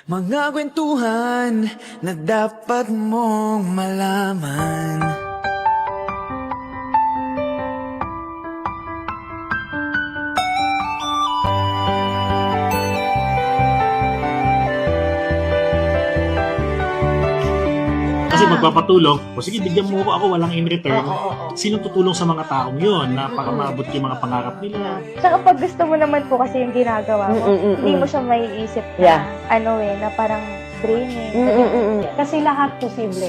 Mga kwentuhan na dapat mong malaman. Kasi magpapatulong, o sige, bigyan mo ako, walang in return. Sino tutulong sa mga taong yun na para maabot yung mga pangarap nila? Tsaka pag gusto mo naman po kasi yung ginagawa mo, hindi mo siya maiisip na, na parang draining. Kasi lahat posible.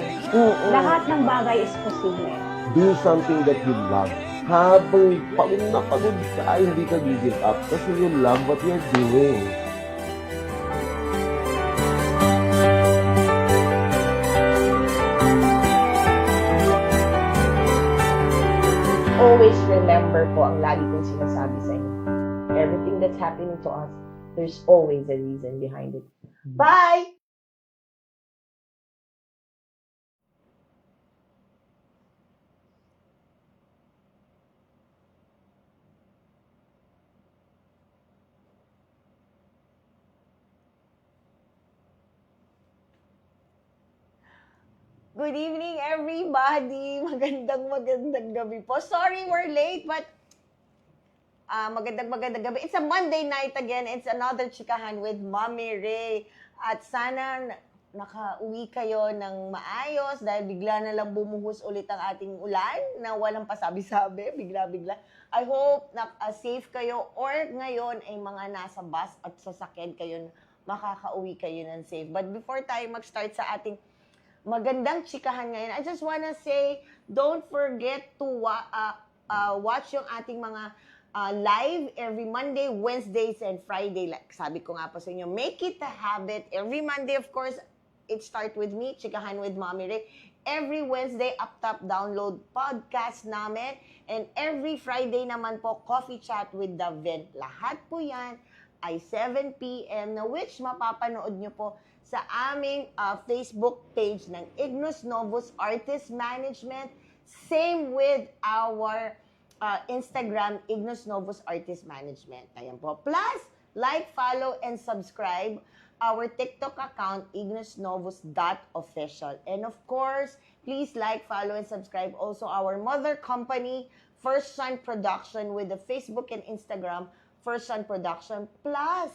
Lahat ng bagay is posible. Do something that you love. Habang pagod na pagod ka, hindi ka give up kasi you love what you're doing. Always remember po ang lagi kong sinasabi sa inyo. Everything that's happening to us, there's always a reason behind it. Bye! Good evening, everybody! Magandang gabi po. Sorry we're late, but magandang gabi. It's a Monday night again. It's another Chikahan with Mommy Ray. At sana nakauwi kayo ng maayos dahil bigla na lang bumuhos ulit ang ating ulan na walang pasabi-sabi, bigla-bigla. I hope na safe kayo or ngayon ay mga nasa bus at sasakyan kayo, makakauwi kayo ng safe. But before tayo mag-start sa ating magandang chikahan ngayon, I just wanna say, don't forget to watch yung ating mga live every Monday, Wednesdays, and Friday. Like sabi ko nga po sa inyo, make it a habit. Every Monday, of course, it start with me, Chikahan with Mommy Ray. Every Wednesday, Up Top Download podcast namin. And every Friday naman po, Coffee Chat with the Vent. Lahat po yan ay 7 p.m. na which mapapanood nyo po sa aming Facebook page ng Ignos Novus Artist Management. Same with our Instagram, Ignos Novus Artist Management. Ayan po. Plus, like, follow, and subscribe our TikTok account, ignosnovus.official. And of course, please like, follow, and subscribe also our mother company, First Son Production, with the Facebook and Instagram, First Son Production. Plus,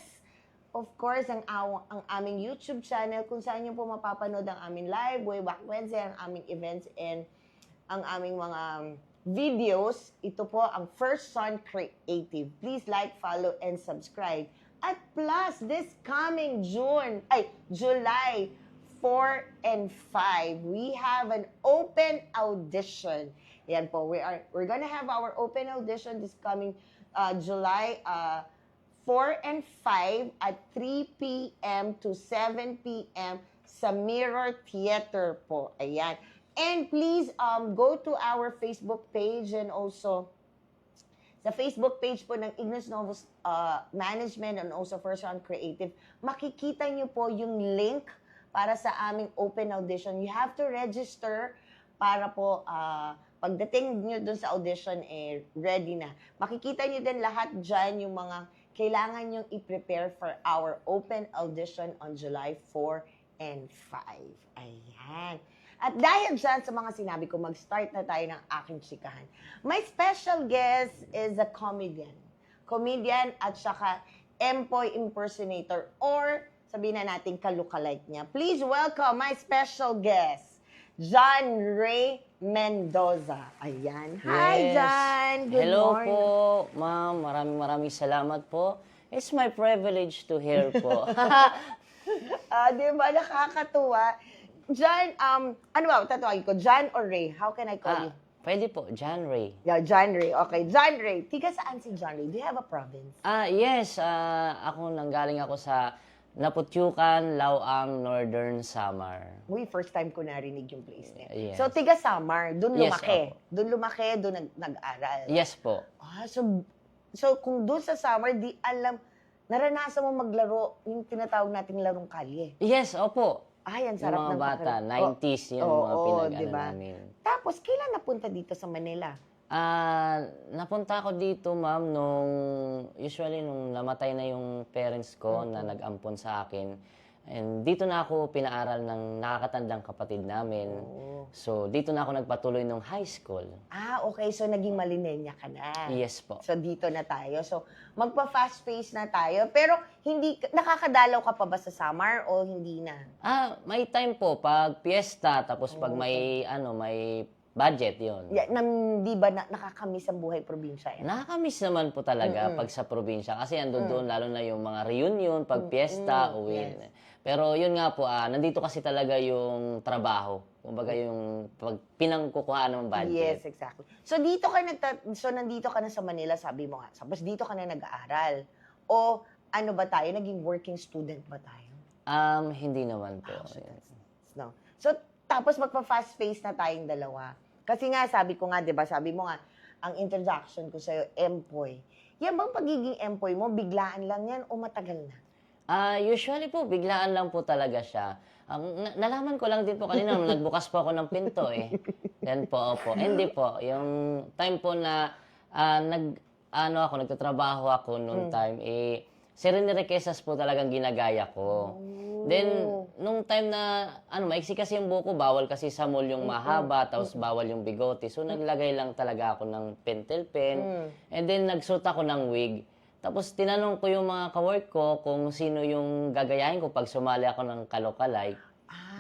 of course, ang aming YouTube channel kung saan nyo po mapapanood ang aming live, way back Wednesday, ang aming events, and ang aming mga videos. Ito po ang First Son Creative. Please like, follow, and subscribe. At plus, this coming July 4 and 5, we have an open audition. Yan po, we're gonna have our open audition this coming July 4 and 5 at 3 p.m. to 7 p.m. sa Mirror Theater po. Ayan. And please go to our Facebook page and also sa Facebook page po ng Ignis Novus Management and also First Round Creative, makikita nyo po yung link para sa aming open audition. You have to register para po pagdating nyo dun sa audition, ready na. Makikita nyo din lahat dyan yung mga kailangan nyo i-prepare for our open audition on July 4 and 5. Ayan. At dahil dyan sa mga sinabi ko, mag-start na tayo ng aking chikahan. My special guest is a comedian. Comedian at saka empoy impersonator or sabihin na natin kalukalike niya. Please welcome my special guest, John Ray Mendoza. Ayan. Hi, Yes. John. Good Hello morning. po, ma'am. Maraming salamat po. It's my privilege to hear po. Di ba? Nakakatuwa. John, ano ba? Tatawagin ko, John or Ray? How can I call you? Pwede po, John Ray. Yeah, John Ray. Okay, John Ray. Tiga saan si John Ray? Do you have a province? Yes, ako nanggaling ako sa Naputyukan, Lauang, Northern Samar. Uy, first time ko narinig yung place na yun. Yes. So, tiga Samar, doon Yes, lumaki. opo. Doon lumaki, doon nag-aral. Yes po. So kung doon sa Samar, di alam, naranasan mo maglaro, yung tinatawag nating larong kalye. Yes, opo. Ay, ang Yung sarap mga ng bata, pakiramdam. 90s yun, Oo, mga oo, pinag-ano diba? namin. Tapos, kailan napunta dito sa Manila? Napunta ako dito, ma'am, usually nung namatay na yung parents ko na nag-ampon sa akin. And dito na ako pinaaral ng nakakatandang kapatid namin. So, dito na ako nagpatuloy nung high school. Okay. So, naging malinenya ka na. Yes po. So, dito na tayo. So, magpa-fast pace na tayo. Pero, nakakadalaw ka pa ba sa Samar o hindi na? May time po pag piyesta, tapos pag may budget yon. Yeah, di ba nakakamiss ang buhay probinsya? Nakakamiss naman po talaga pag sa probinsya. Kasi andun doon, lalo na yung mga reunion, pag piyesta, uwi. Yes. Pero yun nga po, nandito kasi talaga yung trabaho. Kumbaga yung pinangkukuhaan ng budget. Yes, exactly. So nandito ka na sa Manila, sabi mo nga. Tapos dito ka na nag-aaral. O ano ba tayo? Naging working student ba tayo? Hindi naman po. No. So tapos magpa-fast pace na tayong dalawa. Kasi nga, sabi ko nga, di ba, sabi mo nga, ang introduction ko sa'yo, empoy. Yan bang pagiging empoy mo, biglaan lang yan o matagal na? Usually po, biglaan lang po talaga siya. Nalaman ko lang din po kanina nung nagbukas po ako ng pinto eh. Yan po, opo. Hindi po, yung time po na nagtatrabaho ako noong time, Serene Requesas po talagang ginagaya ko. Then, nung time na, maiksi kasi yung buko, bawal kasi sa mall yung mahaba, tapos bawal yung bigote. So, naglagay lang talaga ako ng pentel pen. And then, nagsuot ako ng wig. Tapos, tinanong ko yung mga kawork ko kung sino yung gagayahin ko pag sumali ako ng kalokalike.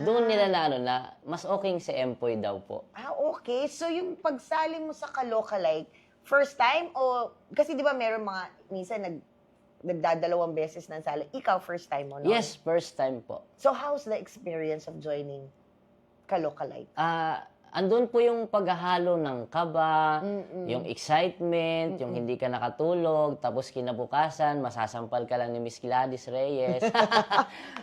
Doon nila na mas okay si Empoy daw po. Okay. So, yung pagsali mo sa kalokalike, first time o, kasi di ba meron mga, minsan nagdadalawang beses ng sali. Ikaw, first time mo, no? Yes, first time po. So, how's the experience of joining kalokalike? Andun po yung paghahalo ng kaba, yung excitement, yung hindi ka nakatulog, tapos kinabukasan, masasampal ka lang ni Miss Gladys Reyes.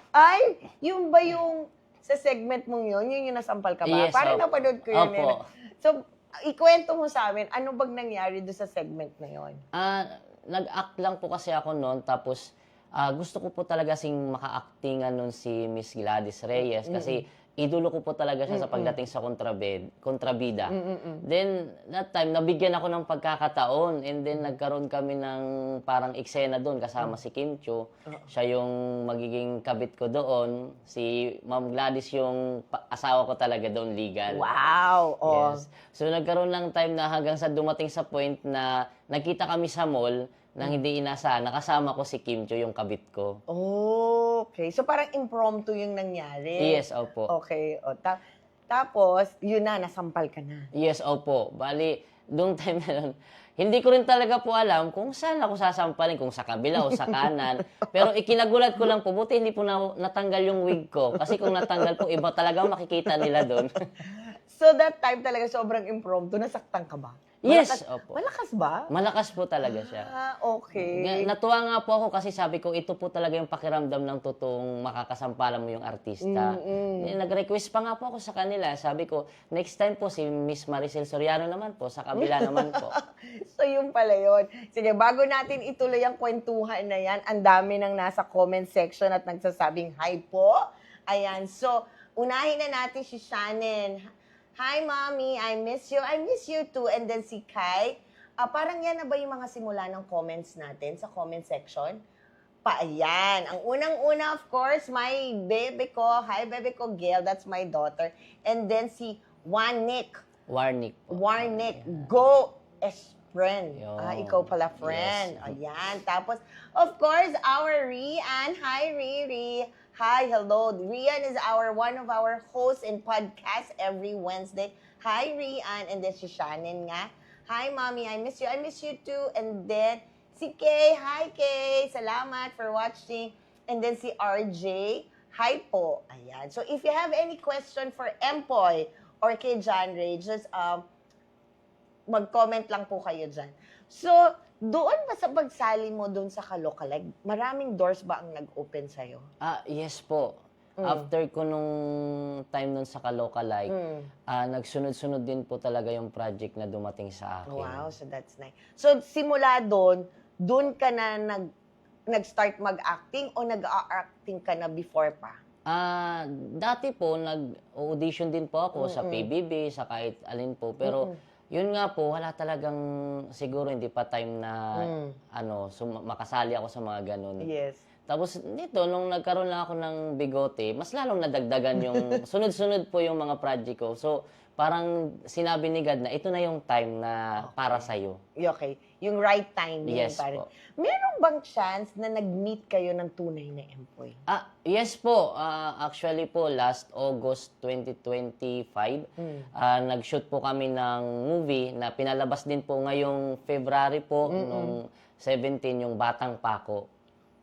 Ay, yung ba yung sa segment mong yun yung nasampal ka ba? Yes, Parang napanood ko yun. Opo. So, ikwento mo sa amin, ano bang nangyari doon sa segment na yun? Nag-act lang po kasi ako noon, tapos gusto ko po talaga sing maka-actingan noon si Miss Gladys Reyes kasi idolo ko po talaga siya sa pagdating sa kontrabida. Then, that time, nabigyan ako ng pagkakataon and then nagkaroon kami ng parang eksena doon kasama si Kim Chiu. Siya yung magiging kabit ko doon. Si Ma'am Gladys yung asawa ko talaga doon, legal. Wow! Yes. So, nagkaroon lang time na hanggang sa dumating sa point na nagkita kami sa mall nang hindi inaasahan. Nakasama ko si Kim Chiu, yung kabit ko. Okay. So, parang impromptu yung nangyari. Yes, opo. Okay. Tapos, yun na, nasampal ka na. Yes, opo. Bali, doong time na nun, hindi ko rin talaga po alam kung saan ako sasampalin, kung sa kabila o sa kanan. Pero ikinagulat ko lang po, buti hindi po natanggal yung wig ko. Kasi kung natanggal po, iba talaga makikita nila doon. So, that time talaga sobrang impromptu. Nasaktan ka ba? Yes, opo. Malakas ba? Malakas po talaga siya. Okay. Natuwa nga po ako kasi sabi ko, ito po talaga yung pakiramdam ng totoong makakasampalan mo yung artista. Nag-request pa nga po ako sa kanila. Sabi ko, next time po si Miss Maricel Soriano naman po, sa kabila naman po. So, yun pala yun. Sige, bago natin ituloy ang kwentuhan na yan, ang dami nang nasa comment section at nagsasabing hi po. Ayan. So, unahin na natin si Shannon. Hi, Mommy. I miss you. I miss you too. And then si Kai. Parang yan na ba yung mga simula ng comments natin sa comment section? Ayan. Ang unang-una, of course, my baby ko. Hi, baby ko, Gail. That's my daughter. And then si Warnick. Warnick po. Warnick. Go, friend. Yo. Ikaw pala, friend. Yes. Ayan. Tapos, of course, our Rian. Hi, Riri. Hi, hello. Rian is one of our hosts in podcast every Wednesday. Hi, Rian. And then si Shannon nga. Hi, Mommy. I miss you. I miss you too. And then si Kay. Hi, Kay. Salamat for watching. And then si RJ. Hi po. Ayan. So, if you have any question for Empoy or kay John Ray, just mag-comment lang po kayo dyan. So, doon ba sa pagsali mo doon sa Kalokalig, maraming doors ba ang nag-open sa'yo? Yes po. After ko nung time nun sa Kalokalike, nagsunod-sunod din po talaga yung project na dumating sa akin. Wow, so that's nice. So, simula doon ka na nag-start mag-acting o nag-acting ka na before pa? Dati po, nag-audition din po ako sa PBB, sa kahit alin po. Pero, yun nga po, wala talagang, siguro hindi pa time na, makasali ako sa mga ganun. Yes. Tapos dito, nung nagkaroon lang ako ng bigote, mas lalong nadagdagan yung, sunod-sunod po yung mga project ko. So, parang sinabi ni God na ito na yung time na para sa'yo. Okay. Yung right time. Yes parang. po. Meron bang chance na nag-meet kayo ng tunay na Empoy? Yes po. Actually po, last August 2025, nag-shoot po kami ng movie na pinalabas din po ngayong February po, nung 17, yung Batang Pako.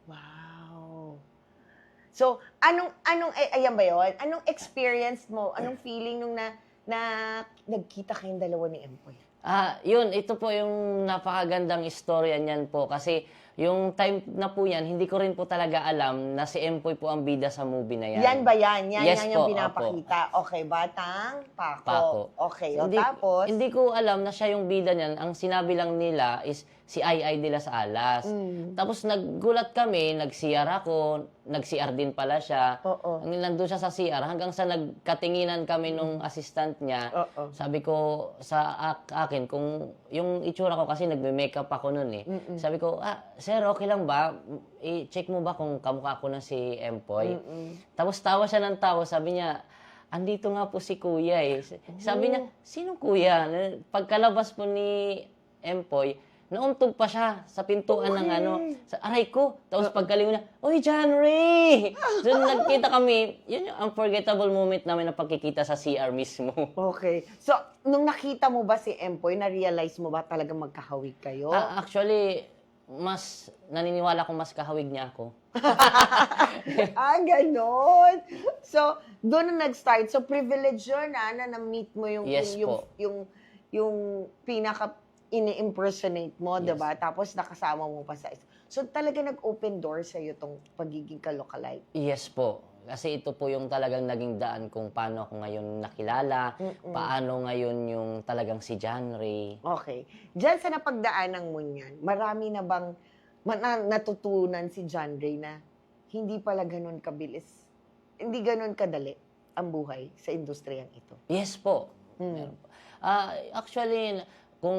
Wow. So, ayan ba yun? Anong experience mo? Anong feeling nung na nagkita kayong dalawa ni Empoy? Yun, ito po yung napakagandang istorya niyan po. Kasi yung time na po yan, hindi ko rin po talaga alam na si Empoy po ang bida sa movie na yan. Yan ba yan? Yes yan po, yung pinapakita. Okay, Batang Pako. Pako. Okay, tapos? Hindi ko alam na siya yung bida niyan. Ang sinabi lang nila is si Ay de las Alas. Tapos naggulat kami, nag-CR ako, nag-CR din pala siya. Nandun siya sa CR hanggang sa nagkatinginan kami nung assistant niya. Sabi ko sa akin, kung yung itsura ko kasi nagme-makeup ako nun eh. Sabi ko, sir, okay lang ba? I-check mo ba kung kamukha ko na si Empoy? Tapos tawa siya ng tawa, sabi niya, andito nga po si Kuya eh. Sabi niya, sino Kuya? Pagkalabas po ni Empoy, nauntog pa siya sa pintuan ng sa aray ko. Tapos pagkalingon niya, Oy, John Ray! So, nagkita kami, yun yung unforgettable moment namin na pagkikita sa CR mismo. Okay. So, nung nakita mo ba si Empoy, na-realize mo ba talaga magkahawig kayo? Actually, mas naniniwala kong mas kahawig niya ako. Ganon. So, doon na nag-start. So, privilege yun, na na-meet mo yung, Yes po. yung pinaka ini-impersonate mo, Yes. diba? Tapos nakasama mo pa sa... So, talaga nag-open door sa'yo tong pagiging Kalokalike. Yes po. Kasi ito po yung talagang naging daan kung paano ako ngayon nakilala, paano ngayon yung talagang si John Ray. Okay. Diyan sa napagdaanan mo niyan, marami na bang natutunan si John Ray na hindi pala ganun kabilis, hindi ganun kadali ang buhay sa industriyang ito? Yes po. Meron po. Actually, kung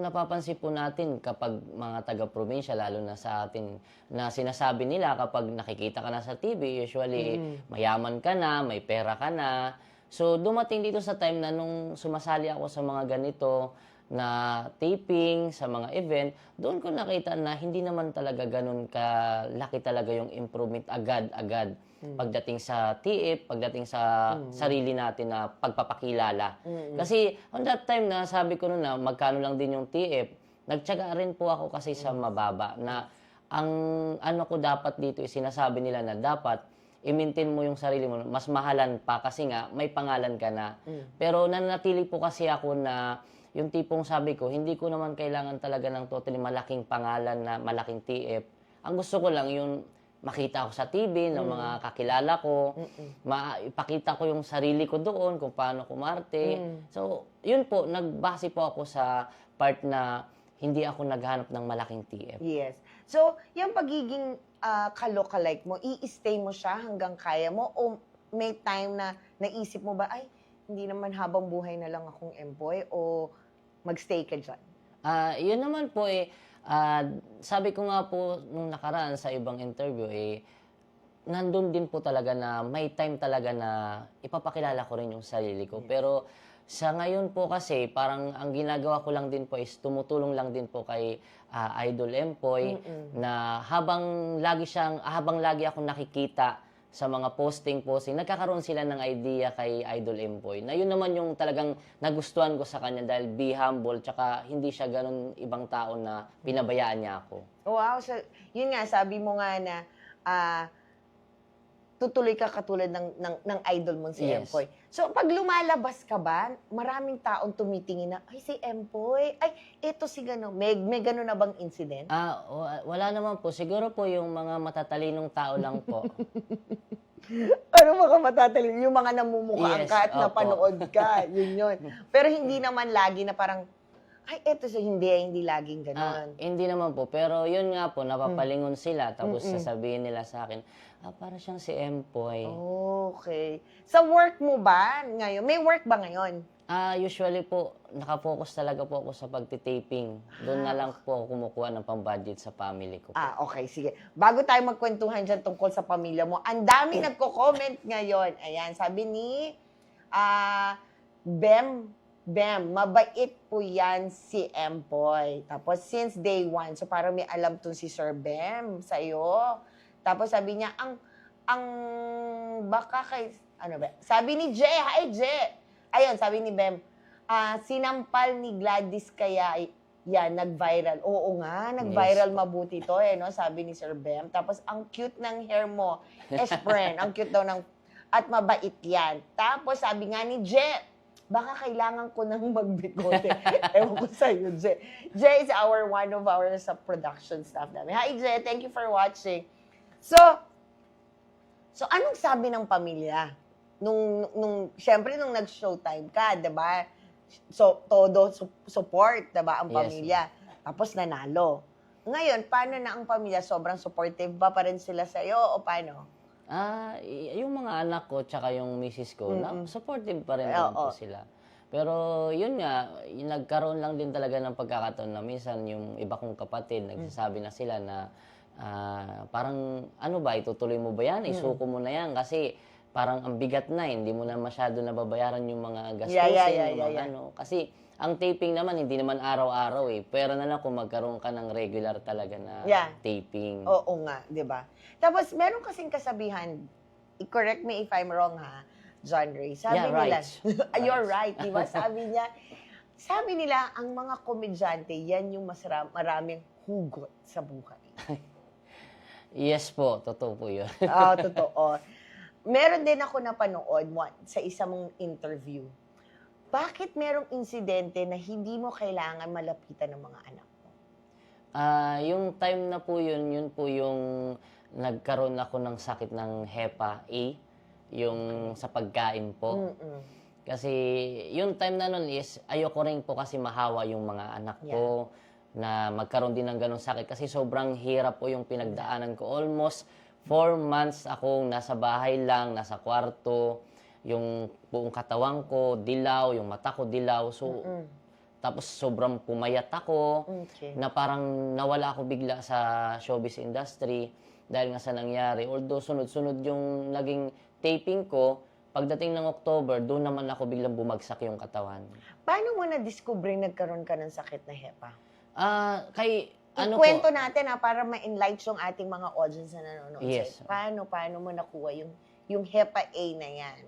napapansin po natin kapag mga taga-probinsya, lalo na sa atin, na sinasabi nila kapag nakikita ka na sa TV, usually mayaman ka na, may pera ka na. So dumating dito sa time na nung sumasali ako sa mga ganito na taping, sa mga event, doon ko nakita na hindi naman talaga ganun kalaki talaga yung improvement agad-agad. Pagdating sa TF, pagdating sa sarili natin na pagpapakilala. Kasi on that time na sabi ko noon na magkano lang din yung TF, nagtiyaga rin po ako kasi sa mababa na ang ano ko dapat dito sinasabi nila na dapat i-maintain mo yung sarili mo, mas mahalan pa kasi nga may pangalan ka na. Pero nanatili po kasi ako na yung tipong sabi ko, hindi ko naman kailangan talaga ng totally malaking pangalan na malaking TF. Ang gusto ko lang yung makita ko sa TV ng mga kakilala ko, ipakita ko yung sarili ko doon, kung paano kumarte. So, yun po, nagbase po ako sa part na hindi ako naghanap ng malaking TF. Yes. So, yung pagiging ka-lookalike mo, i-stay mo siya hanggang kaya mo o may time na naisip mo ba, ay, hindi naman habang buhay na lang akong employee o magstay ka dyan? Yun naman po sabi ko nga po nung nakaraan sa ibang interview nandun din po talaga na may time talaga na ipapakilala ko rin yung sarili ko. Pero sa ngayon po kasi parang ang ginagawa ko lang din po is tumutulong lang din po kay Idol Empoy na habang lagi akong nakikita sa mga posting, nagkakaroon sila ng idea kay Idol Empoy. Na yun naman yung talagang nagustuhan ko sa kanya dahil be humble, tsaka hindi siya ganun ibang tao na pinabayaan niya ako. Wow. So, yun nga, sabi mo nga na tutuloy ka katulad ng idol mong si Yes. Empoy. So, pag lumalabas ka ba, maraming taong tumitingin na, ay, si Empoy, ay, ito si gano'n. May gano'n na bang incident? Wala naman po. Siguro po yung mga matatalinong tao lang po. Ano mga matatalin? Yung mga namumukhaan Yes, ka at opo. napanood ka. Yun. Pero hindi naman lagi na parang, ay, eto siya, hindi laging gano'n. Hindi naman po. Pero yun nga po, napapalingon sila. Tapos sasabihin nila sa akin, para siyang si Empoy. Okay. Sa work mo ba ngayon? May work ba ngayon? Usually po, nakafocus talaga po ako sa pagtitaping. Doon na lang po ako kumukuha ng pang-budget sa family ko po. Okay, sige. Bago tayo magkwentuhan dyan tungkol sa pamilya mo, ang dami nagko-comment ngayon. Ayan, sabi ni Bem, mabait po yan si Empoy. Tapos, since day one, so parang may alam to si Sir Bem sa'yo. Tapos sabi niya, ang baka kay, ano ba? Sabi ni Je, hi Je. Ayun, sabi ni Bem, sinampal ni Gladys kaya yan, nag-viral. Oo nga, nag-viral Yes. Mabuti to no? Sabi ni Sir Bem. Tapos, ang cute ng hair mo, friend, ang cute daw at mabait yan. Tapos, sabi nga ni Je, baka kailangan ko nang magbikote. Ewan ko sa'yo, Je. Je is one of our sa production staff namin. Hi, Je. Thank you for watching. So anong sabi ng pamilya? Siyempre, nung nag-showtime ka, diba? So, todo support, diba, ang Yes. pamilya. Tapos, nanalo. Ngayon, paano na ang pamilya? Sobrang supportive ba pa rin sila sa'yo o paano? Yung mga anak ko tsaka yung misis ko, supportive pa rin Oo. po sila. Pero yun nga, nagkaroon lang din talaga ng pagkakataon na minsan yung iba kong kapatid, nagsasabi na sila na parang ano ba, itutuloy mo ba yan? Isuko mo na yan kasi parang ang bigat na, hindi mo na masyado nababayaran yung mga gastusin, ano. Kasi ang taping naman, hindi naman araw-araw Pero na lang kung magkaroon ka ng regular talaga na taping. Oo nga, di ba? Tapos, meron kasing kasabihan, correct me if I'm wrong ha, John Ray. Sabi nila, you're right, di ba? Sabi nila, ang mga komedyante, yan yung maraming hugot sa buhay. Yes po, totoo po yun. Totoo. Meron din ako napanood sa isang mong interview. Bakit merong insidente na hindi mo kailangan malapitan ng mga anak mo? Yung time na po yun po yung nagkaroon ako ng sakit ng HEPA A, yung sa pagkain po. Kasi yung time na nun is, ayoko rin po kasi mahawa yung mga anak ko na magkaroon din ng ganong sakit. Kasi sobrang hirap po yung pinagdaanan ko. Almost 4 months akong nasa bahay lang, nasa kwarto. Yung buong katawan ko, dilaw, yung mata ko, dilaw. So, tapos sobrang pumayat ako, na parang nawala ako bigla sa showbiz industry dahil nga sa nangyari. Although sunod-sunod yung naging taping ko, pagdating ng October, doon naman ako biglang bumagsak yung katawan. Paano mo na-discover nagkaroon ka ng sakit na HEPA? Kwento natin para ma-enlighten yung ating mga audience na nanonood. Yes. Paano mo nakuha yung HEPA A na yan?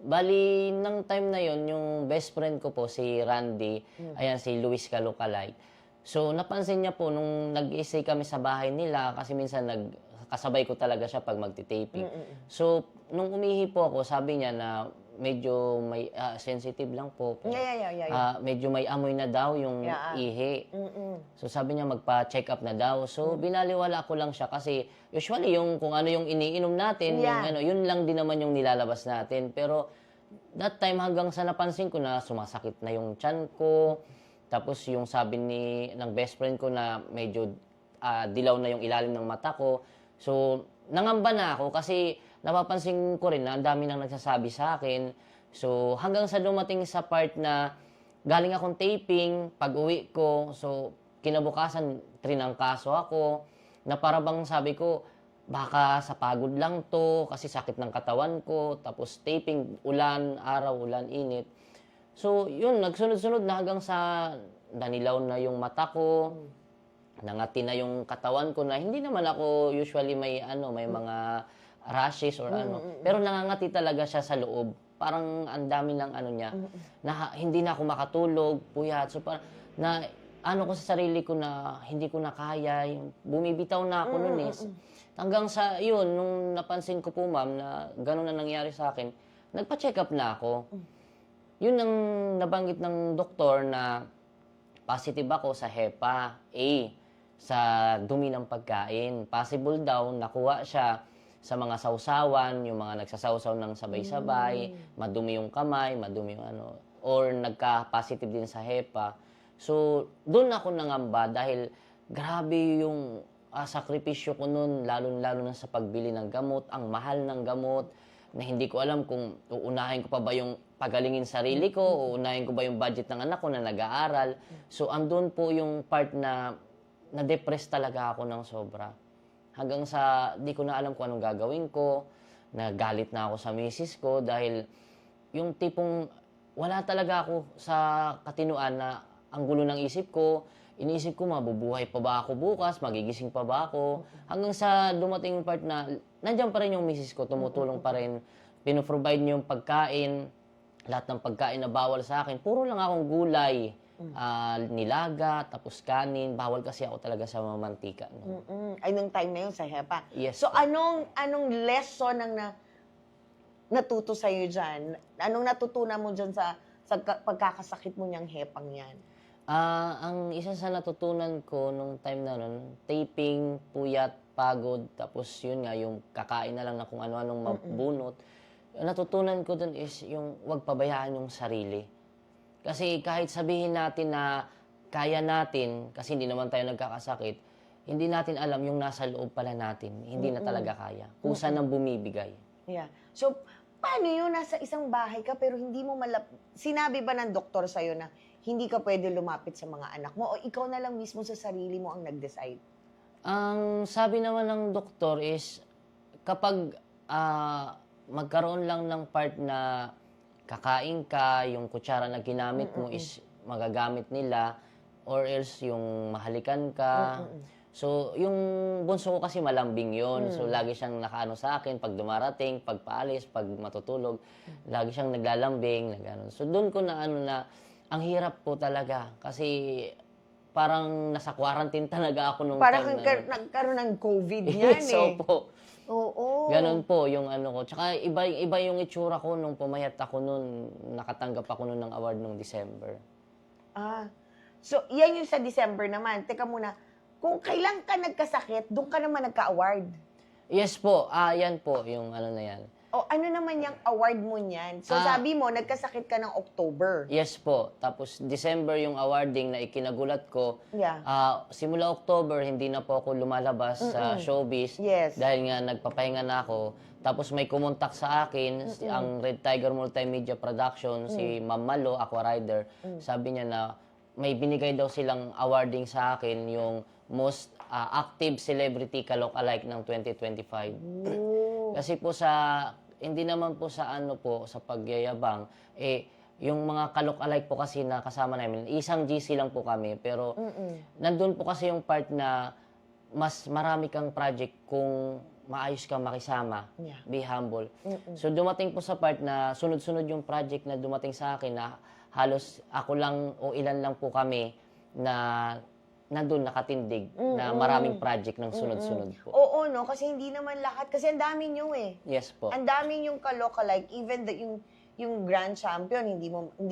Bali, ng time na yon yung best friend ko po, si Randy, ayan, si Luis Calucalay. So, napansin niya po, nung nag-i-stay kami sa bahay nila, kasi minsan kasabay ko talaga siya pag magti-taping. So, nung umihi po ako, sabi niya na medyo may sensitive lang po. Yeah. Medyo may amoy na daw yung Yeah. ihi. Mm-mm. So sabi niya magpa-check up na daw. So binaliwala ko lang siya kasi usually yung kung ano yung iniinom natin, Yeah. yun lang din naman yung nilalabas natin. Pero that time hanggang sa napansin ko na sumasakit na yung tiyan ko. Tapos yung sabi ng best friend ko na medyo dilaw na yung ilalim ng mata ko. So nangamba na ako kasi napapansin ko rin na ang dami nang nagsasabi sa akin. So hanggang sa dumating sa part na galing akong taping, pag-uwi ko, so kinabukasan trinangkaso ako, na para bang sabi ko, baka sa pagod lang to, kasi sakit ng katawan ko, tapos taping, ulan, araw, ulan, init. So yun, nagsunod-sunod na hanggang sa nanilaw na yung mata ko, nangati na yung katawan ko na hindi naman ako usually may mga rashes or pero nangangati talaga siya sa loob. Parang ang dami ng niya na hindi na ako makatulog, puyat. So parang na ko sa sarili ko na hindi ko na kaya, bumibitaw na ako noon hanggang sa yun nung napansin ko po ma'am na gano'n na nangyari sa akin, nagpa-check up na ako. Yun ang nabanggit ng doktor na positive ako sa HEPA A, sa dumi ng pagkain. Possible daw nakuha siya sa mga sausawan, yung mga nagsasawsaw ng sabay-sabay, madumi yung kamay, madumi yung or nagka-positive din sa HEPA. So, doon ako nangamba dahil grabe yung sakripisyo ko noon, lalo-lalo na sa pagbili ng gamot, ang mahal ng gamot, na hindi ko alam kung uunahin ko pa ba yung pagalingin sarili ko, uunahin ko ba yung budget ng anak ko na nag-aaral. So, andun po yung part na na-depress talaga ako ng sobra. Hanggang sa di ko na alam kung anong gagawin ko, nagalit na ako sa misis ko dahil yung tipong wala talaga ako sa katinuan na ang gulo ng isip ko, iniisip ko mabubuhay pa ba ako bukas, magigising pa ba ako, hanggang sa dumating yung part na nandiyan pa rin yung misis ko, tumutulong pa rin, pinoprovide niyo yung pagkain, lahat ng pagkain na bawal sa akin, puro lang akong gulay, nilaga, tapos kanin. Bawal kasi ako talaga sa mga mantika. No? Ay, nung time na yun sa HEPA. Yes So, po. anong lesson ang natuto sa'yo dyan? Anong natutunan mo dyan sa pagkakasakit mo niyang HEPAng yan? Ang isa sa natutunan ko nung time na nun, taping, puyat, pagod, tapos yun nga, yung kakain na lang na kung ano-anong mabunot. Natutunan ko dun is yung wag pabayaan yung sarili. Kasi kahit sabihin natin na kaya natin, kasi hindi naman tayo nagkakasakit, hindi natin alam yung nasa loob pala natin, hindi na talaga kaya. Kusa nang bumibigay. Yeah. So, paano yun? Nasa isang bahay ka pero hindi mo sinabi ba ng doktor sa'yo na hindi ka pwede lumapit sa mga anak mo o ikaw na lang mismo sa sarili mo ang nag-decide? Ang sabi naman ng doktor is, kapag magkaroon lang ng part na kakain ka, yung kutsara na ginamit mo is magagamit nila, or else yung mahalikan ka. So, yung bunso ko kasi malambing yon. So, lagi siyang nakaano sa akin pag dumarating, pag paalis, pag matutulog. Lagi siyang naglalambing, nagano. So, doon ko na na ang hirap po talaga. Kasi parang nasa quarantine talaga ako nung Parang time na. nagkaroon ng COVID yan Yes, opo. Oo. Ganon po yung ko. Tsaka iba yung itsura ko nung pumayat ako nung nakatanggap ako nun ng award nung December. So, yan yung sa December naman. Teka muna, kung kailan ka nagkasakit, doon ka naman nagka-award. Yes po, yan po yung na yan. O ano naman yung award mo niyan? So, sabi mo, nagkasakit ka ng October. Yes po. Tapos December yung awarding na ikinagulat ko. Yeah. Simula October, hindi na po ako lumalabas sa showbiz. Yes. Dahil nga nagpapahinga na ako. Tapos may kumontak sa akin, ang Red Tiger Multimedia Production, si Ma'am Malo, Aqua Rider. Sabi niya na may binigay daw silang awarding sa akin, yung most active celebrity ka-look-alike ng 2025. Kasi po hindi naman po sa sa pagyayabang, yung mga ka-look-alike po kasi na kasama namin, isang GC lang po kami, pero nandun po kasi yung part na mas marami kang project kung maayos kang makisama, be humble. So dumating po sa part na sunod-sunod yung project na dumating sa akin na halos ako lang o ilan lang po kami na nandun nakatindig na maraming project ng sunod-sunod po. Oo, no? Kasi hindi naman lahat. Kasi ang dami nyo eh. Yes po. Ang dami yung ka-lookalike. Even yung grand champion, hindi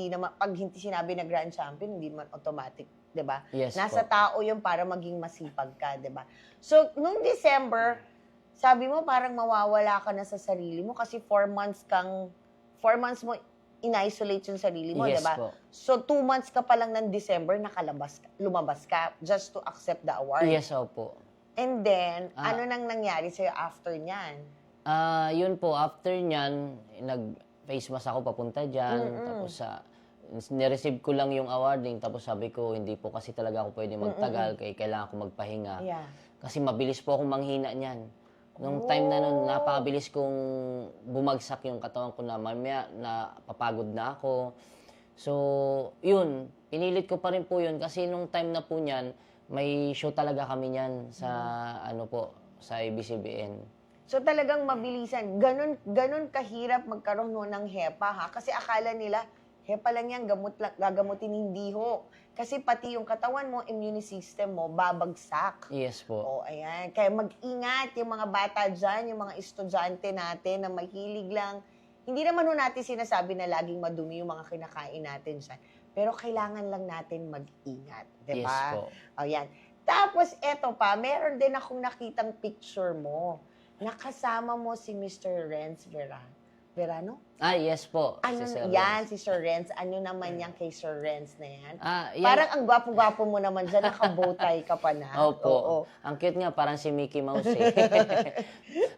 naman, pag hindi sinabi na grand champion, hindi man automatic, di ba? Yes Nasa po. tao yun para maging masipag ka, di ba? So, nung December, sabi mo parang mawawala ka na sa sarili mo kasi 4 months mo in-isolate yung sarili mo, Yes di ba? po. So, 2 months ka pa lang ng December, lumabas ka just to accept the award. Yes, opo. And then, Ah. ano nang nangyari sa'yo after nyan? Yun po, after nyan, nag-face mask ako papunta dyan. Tapos nireceive ko lang yung awarding. Tapos sabi ko, hindi po kasi talaga ako pwede magtagal. Kaya kailangan ko magpahinga. Yeah. Kasi mabilis po akong manghina niyan. Nung time na nun, napakabilis kong bumagsak yung katawan ko na mamaya na papagod na ako. So, yun, pinilit ko pa rin po yun kasi nung time na po niyan, may show talaga kami niyan sa sa ABS-CBN. So talagang mabilisan. Ganun kahirap magkaroon no ng HEPA, ha? Kasi akala nila, HEPA lang yan, gagamutin, hindi ho. Kasi pati yung katawan mo, immune system mo, babagsak. Yes po. O, ayan. Kaya mag-ingat yung mga bata dyan, yung mga estudyante natin na mahilig lang. Hindi naman ho natin sinasabi na laging madumi yung mga kinakain natin dyan. Pero kailangan lang natin mag-ingat. Diba? Yes po. O, yan. Tapos, eto pa, meron din akong nakitang picture mo. Nakasama mo si Mr. Renz Verano? Yes po. Ano, si Sir yan, Renz. si Sir Renz. Ano naman yan kay Sir Renz na yan? Yan. Parang ang gwapo-gwapo mo naman dyan, naka-bowtie ka pa na. Opo. Oo. Ang cute nga, parang si Mickey Mouse eh.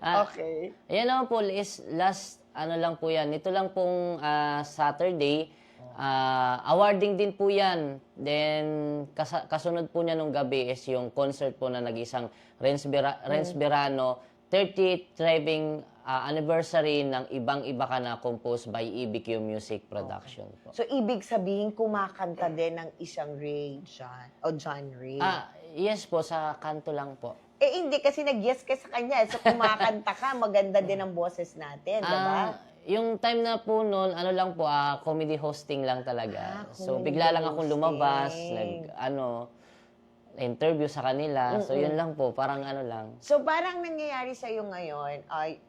Okay. Ayan naman po, is last, lang po yan. Ito lang pong Saturday, awarding din po yan. Then, kasunod po niya nung gabi is yung concert po na nag-isang Renz Verano 30th thriving anniversary ng Ibang-Iba Ka Na composed by EBQ Music Production po. So, ibig sabihin, kumakanta din ng isang Ray John Ray. Yes po, sa kanto lang po. Hindi kasi nag-yes ka sa kanya. So, kumakanta ka, maganda din ang boses natin, diba? Yung time na po noon, lang po, comedy hosting lang talaga. So, comedy bigla lang akong lumabas, hosting. interview sa kanila. So, yun lang po, parang lang. So, parang nangyayari sa'yo ngayon ay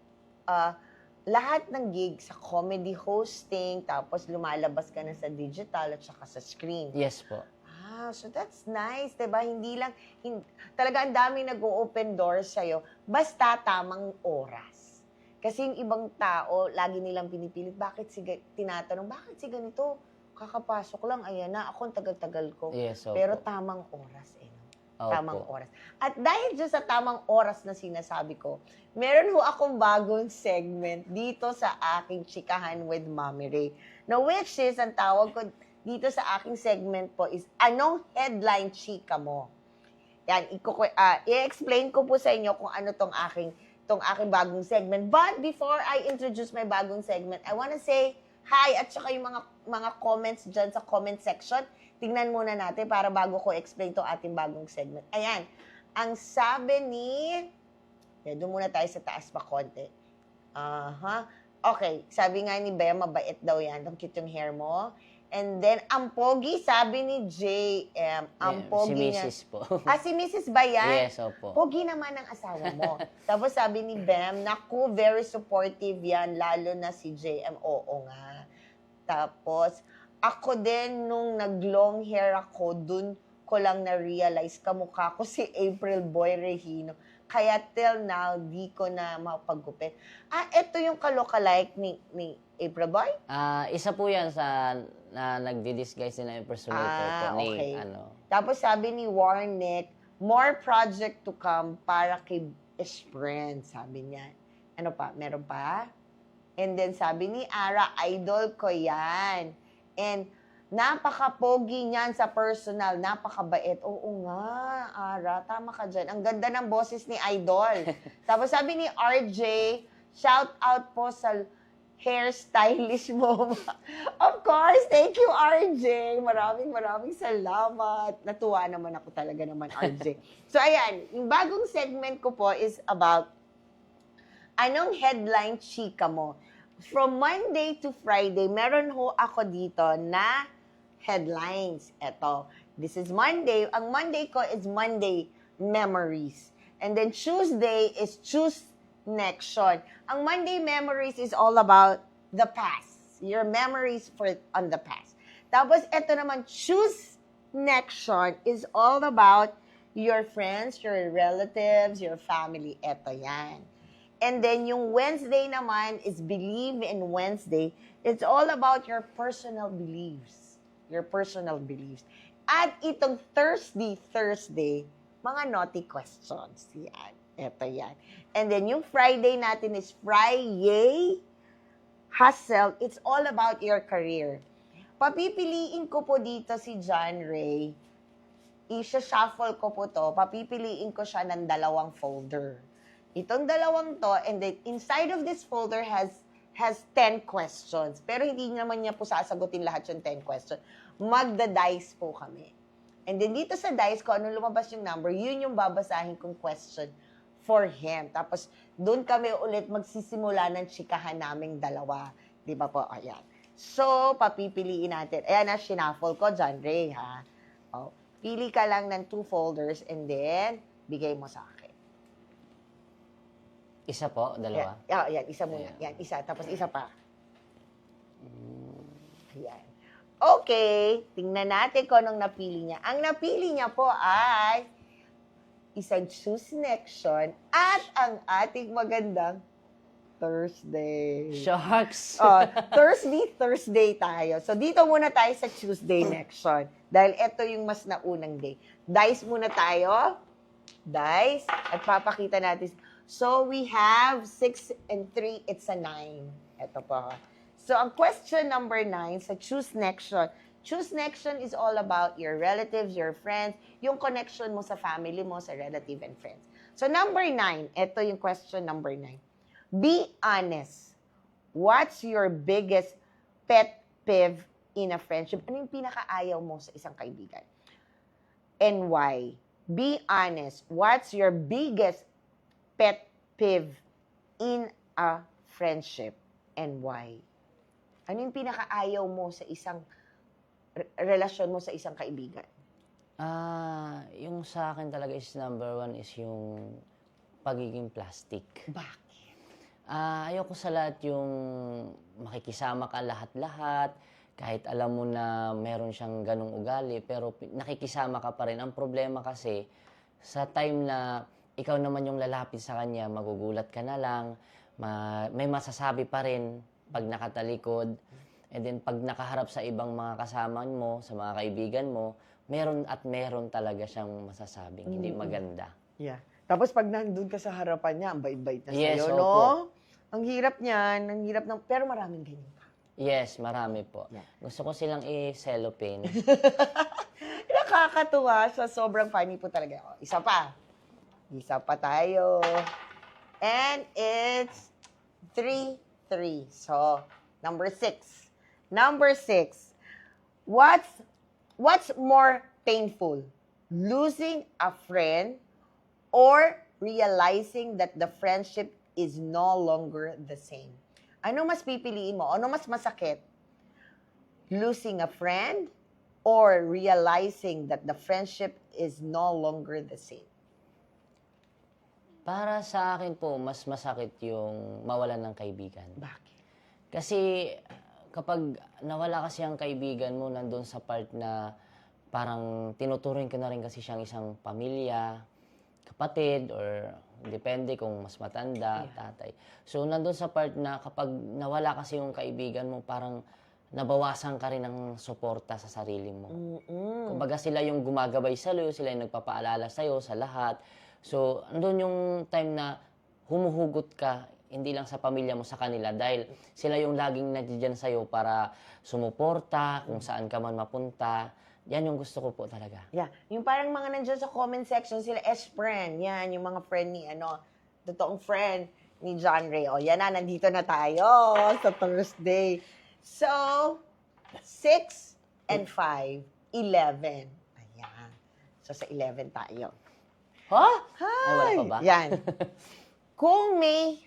lahat ng gig sa comedy hosting, tapos lumalabas ka na sa digital at saka sa screen. Yes po. So that's nice, diba? Talaga ang daming nag-o-open doors sa'yo, basta tamang oras. Kasi yung ibang tao, lagi nilang pinipilit, tinatanong, bakit si ganito? Kakapasok lang, ayan na, ako ang tagal-tagal ko. Yes, opo. Pero tamang oras, Opo. Tamang oras. At dahil dyan sa tamang oras na sinasabi ko, meron ho akong bagong segment dito sa aking Chikahan with Mommy Ray. Na which is, ang tawag ko dito sa aking segment po is, anong headline chika mo? Yan, i-explain ko po sa inyo kung ano tong aking bagong segment. But before I introduce my bagong segment, I wanna say hi at saka yung mga comments dyan sa comment section. Tingnan muna natin para bago ko explain to ating bagong segment. Ayan, ang sabi doon muna tayo sa taas pa konti. Okay, sabi nga ni Bea, mabait daw yan. Ang cute yung hair mo. And then, ang pogi, sabi ni JM, ang pogi si niya. Mrs. po. Si Mrs. ba yan? Yes, opo. Pogi naman ang asawa mo. Tapos sabi ni Bam, naku, very supportive yan, lalo na si JM. Oo nga. Tapos, ako din, nung nag-long hair ako, dun ko lang na-realize kamukha ko si April Boy Regino. Kaya till now, di ko na mapagupit. Ito yung kalokalike ni April Boy? Isa po yan sa nagdi-disguise na impersonator po ni Okay. Tapos sabi ni Warnick, more project to come para kay best friend, sabi niya. Ano pa? Meron pa? And then sabi ni Ara, idol ko yan. And napaka-pogi niyan sa personal, napakabait. Oo nga, Ara, tama ka dyan. Ang ganda ng boses ni Idol. Tapos sabi ni RJ, shout out po sa hairstylist mo. Of course, thank you, RJ. Maraming salamat. Natuwa naman ako talaga naman, RJ. So, ayan, yung bagong segment ko po is about anong headline chika mo. From Monday to Friday, meron ho ako dito na headlines. Eto, this is Monday. Ang Monday ko is Monday Memories. And then Tuesday is Choose Next. Ang Monday Memories is all about the past. your memories on the past. Tapos, ito naman, choose connection is all about your friends, your relatives, your family. Ito yan. And then, yung Wednesday naman is believe in Wednesday. It's all about your personal beliefs. Your personal beliefs. At itong Thursday, mga naughty questions. Yan. Ito yan. And then, yung Friday natin is Friday Hustle. It's all about your career. Papipiliin ko po dito si John Ray. I-shuffle ko po to. Papipiliin ko siya ng 2 folder. Itong 2 to, and then inside of this folder has 10 questions. Pero hindi naman niya po sasagutin lahat yung 10 questions. Magda-dice po kami. And then dito sa dice, kung ano lumabas yung number, yun yung babasahin kong question for him. Tapos, doon kami ulit magsisimula ng chikahan naming 2. Di ba po? Ayan. So, papipiliin natin. Ayan na, shuffle ko, John Ray, ha? Oh, pili ka lang ng 2 folders and then, bigay mo sa akin. Isa po, 2. Yan, isa muna. Ayan. Yan, isa. Tapos isa pa. Ayan. Okay, tingnan natin kung anong napili niya. Ang napili niya po ay isang choose connection at ang ating magandang Thursday. Sharks! Thursday tayo. So, dito muna tayo sa Tuesday connection. Dahil ito yung mas naunang day. Dice muna tayo. Dice. At papakita natin. So, we have 6 and 3. It's a 9. Ito po. So, ang question number 9 sa choose connection. Choose connection is all about your relatives, your friends, yung connection mo sa family mo, sa relative and friends. So, number 9. Ito yung question number 9. Be honest. What's your biggest pet peeve in a friendship? Ano yung pinakaayaw mo sa isang kaibigan? And why? Be honest. What's your biggest pet peeve in a friendship? And why? Ano yung pinakaayaw mo sa isang relasyon mo sa isang kaibigan? Yung sa akin talaga is number 1 is yung pagiging plastic. Bakit? Ayoko sa lahat yung makikisama ka lahat-lahat, kahit alam mo na meron siyang ganong ugali, pero nakikisama ka pa rin. Ang problema kasi, sa time na ikaw naman yung lalapit sa kanya, magugulat ka na lang, may masasabi pa rin pag nakatalikod, and then pag nakaharap sa ibang mga kasama mo, sa mga kaibigan mo, meron talaga siyang masasabing hindi maganda. Yeah. Tapos pag nandun ka sa harapan niya, ang bait-bait na Yes, sa'yo, opo. no? Ang hirap niyan, pero maraming ganyan pa. Yes, marami po. Yeah. Gusto ko silang i-cellophane. Nakakatuwa siya, sobrang funny po talaga. O, isa pa tayo. And it's 3-3. So, number 6. What's more painful? Losing a friend or realizing that the friendship is no longer the same? Ano mas pipiliin mo? Ano mas masakit? Losing a friend or realizing that the friendship is no longer the same? Para sa akin po, mas masakit yung mawalan ng kaibigan. Bakit? Kasi kapag nawala kasi ang kaibigan mo, nandun sa part na parang tinuturing ka na rin kasi siyang isang pamilya, kapatid, or depende kung mas matanda, tatay. So, nandun sa part na kapag nawala kasi yung kaibigan mo, parang nabawasan ka rin ng suporta sa sarili mo. Kumbaga sila yung gumagabay sa'yo, sila yung nagpapaalala sa'yo sa lahat. So, andun yung time na humuhugot ka, hindi lang sa pamilya mo, sa kanila, dahil sila yung laging nandiyan sa'yo para sumuporta, kung saan ka man mapunta. Yan yung gusto ko po talaga. Yeah. Yung parang mga nandiyan sa comment section, sila S-friend. Yan, yung mga friend ni, totoong friend ni John Ray. O, yan na, nandito na tayo sa Thursday. So, 6 and 5, 11. Ayan. So, sa 11 tayo. Ha? Hi! Ay, wala pa ba? Yan. Kung may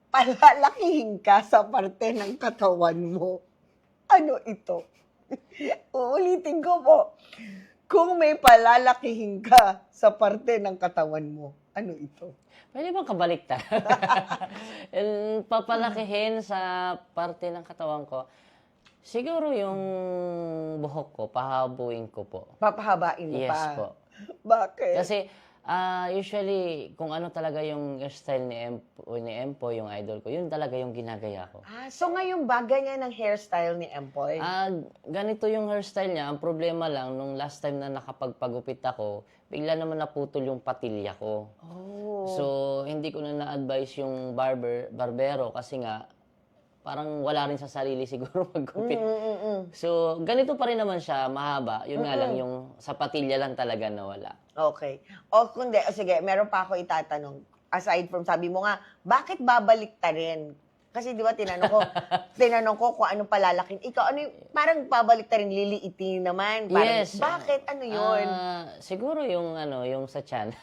palalakihin ka sa parte ng katawan mo, ano ito? Uulitin ko po. Kung may palalakihin ka sa parte ng katawan mo, ano ito? Pwede bang kabaliktad? Papalakihin sa parte ng katawan ko. Siguro yung buhok ko, pahabuin ko po. Papahabain mo Yes pa. po. Bakit? Kasi usually, kung ano talaga yung hairstyle ni Empo, yung idol ko, yun talaga yung ginagaya ko. So ngayon ba, ganyan ang hairstyle ni Empoy? Ganito yung hairstyle niya. Ang problema lang, nung last time na nakapagpagupit ako, bigla naman naputol yung patilya ko. Oh. So, hindi ko na na-advise yung barbero kasi nga, parang wala rin sa sarili siguro maggupit. So, ganito pa rin naman siya, mahaba. Yun nga lang, yung sa patilya lang talaga nawala. Okay. O kundi, sige, meron pa ako itatanong. Aside from, sabi mo nga, bakit babalik ta rin? Kasi di ba tinanong ko kung anong palalakin. Ikaw, ano yung, parang babalik ta rin, liliitin naman. Parang, Yes. bakit? Ano yun? Siguro yung yung sa tiyan.